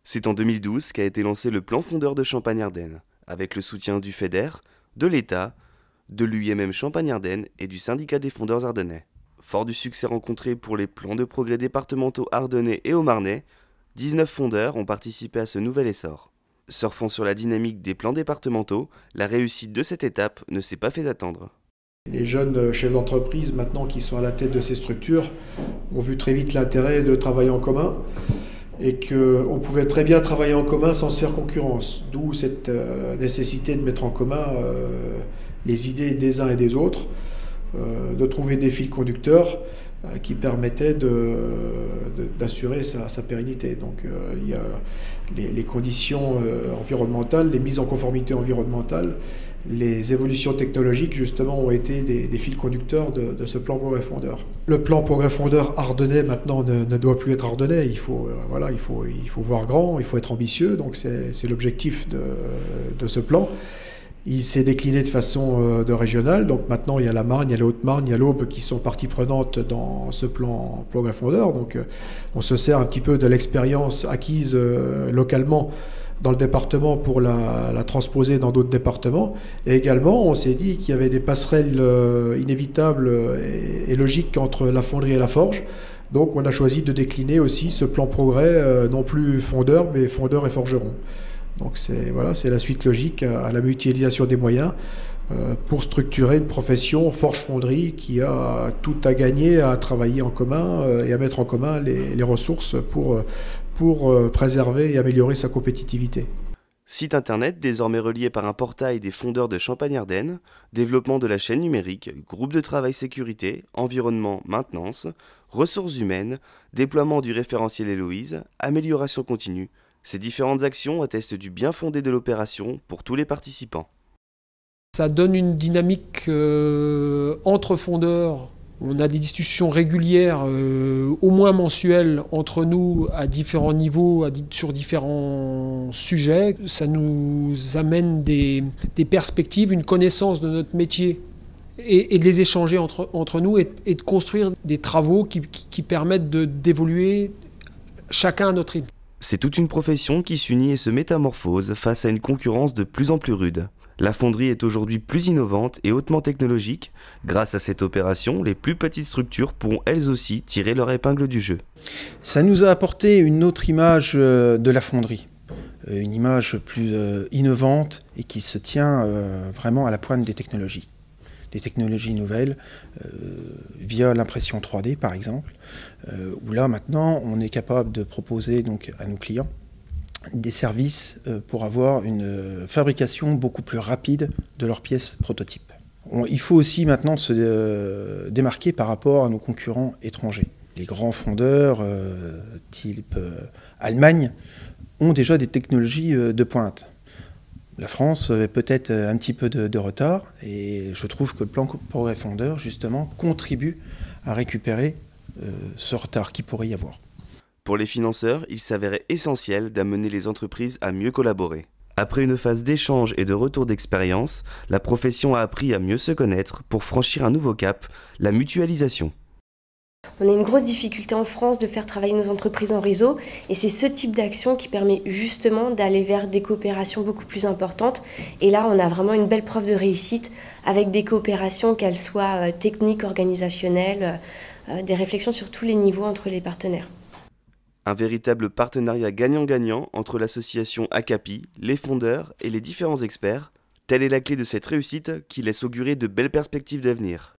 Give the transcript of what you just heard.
C'est en 2012 qu'a été lancé le plan fondeur de Champagne-Ardenne, avec le soutien du FEDER, de l'État, de l'UIMM Champagne-Ardenne et du syndicat des fondeurs ardennais. Fort du succès rencontré pour les plans de progrès départementaux ardennais et haut-marnais, 19 fondeurs ont participé à ce nouvel essor. Surfant sur la dynamique des plans départementaux, la réussite de cette étape ne s'est pas fait attendre. Les jeunes chefs d'entreprise maintenant qui sont à la tête de ces structures ont vu très vite l'intérêt de travailler en commun et qu'on pouvait très bien travailler en commun sans se faire concurrence. D'où cette nécessité de mettre en commun les idées des uns et des autres, de trouver des fils conducteurs qui permettaient d'assurer sa pérennité. Donc il y a les conditions environnementales, les mises en conformité environnementale, les évolutions technologiques justement ont été des fils conducteurs de ce plan progrès fondeur. Le plan progrès fondeur ardennais maintenant ne doit plus être ardennais, il faut voir grand, il faut être ambitieux, donc c'est l'objectif de ce plan. Il s'est décliné de façon de régionale, donc maintenant il y a la Marne, il y a la Haute-Marne, il y a l'Aube qui sont partie prenante dans ce plan progrès fondeur, donc on se sert un petit peu de l'expérience acquise localement dans le département pour la transposer dans d'autres départements. Et également, on s'est dit qu'il y avait des passerelles inévitables et logiques entre la fonderie et la forge. Donc on a choisi de décliner aussi ce plan progrès, non plus fondeur, mais fondeur et forgeron. Donc c'est la suite logique à la mutualisation des moyens pour structurer une profession forge-fonderie qui a tout à gagner à travailler en commun et à mettre en commun les ressources pour préserver et améliorer sa compétitivité. Site internet désormais relié par un portail des fondeurs de Champagne-Ardenne, développement de la chaîne numérique, groupe de travail sécurité, environnement, maintenance, ressources humaines, déploiement du référentiel Héloïse, amélioration continue. Ces différentes actions attestent du bien fondé de l'opération pour tous les participants. Ça donne une dynamique entre fondeurs. On a des discussions régulières, au moins mensuelles, entre nous à différents niveaux, sur différents sujets. Ça nous amène des perspectives, une connaissance de notre métier et de les échanger entre nous et de construire des travaux qui permettent d'évoluer chacun à notre rythme. C'est toute une profession qui s'unit et se métamorphose face à une concurrence de plus en plus rude. La fonderie est aujourd'hui plus innovante et hautement technologique. Grâce à cette opération, les plus petites structures pourront elles aussi tirer leur épingle du jeu. Ça nous a apporté une autre image de la fonderie. Une image plus innovante et qui se tient vraiment à la pointe des technologies. Des technologies nouvelles, via l'impression 3D par exemple, où là maintenant on est capable de proposer donc, à nos clients des services pour avoir une fabrication beaucoup plus rapide de leurs pièces prototypes. Il faut aussi maintenant se démarquer par rapport à nos concurrents étrangers. Les grands fondeurs, type Allemagne, ont déjà des technologies de pointe. La France avait peut-être un petit peu de retard et je trouve que le plan progrès fondeur, justement, contribue à récupérer ce retard qu'il pourrait y avoir. Pour les financeurs, il s'avérait essentiel d'amener les entreprises à mieux collaborer. Après une phase d'échange et de retour d'expérience, la profession a appris à mieux se connaître pour franchir un nouveau cap, la mutualisation. On a une grosse difficulté en France de faire travailler nos entreprises en réseau et c'est ce type d'action qui permet justement d'aller vers des coopérations beaucoup plus importantes. Et là, on a vraiment une belle preuve de réussite avec des coopérations, qu'elles soient techniques, organisationnelles, des réflexions sur tous les niveaux entre les partenaires. Un véritable partenariat gagnant-gagnant entre l'association ACAPI, les fondeurs et les différents experts. Telle est la clé de cette réussite qui laisse augurer de belles perspectives d'avenir.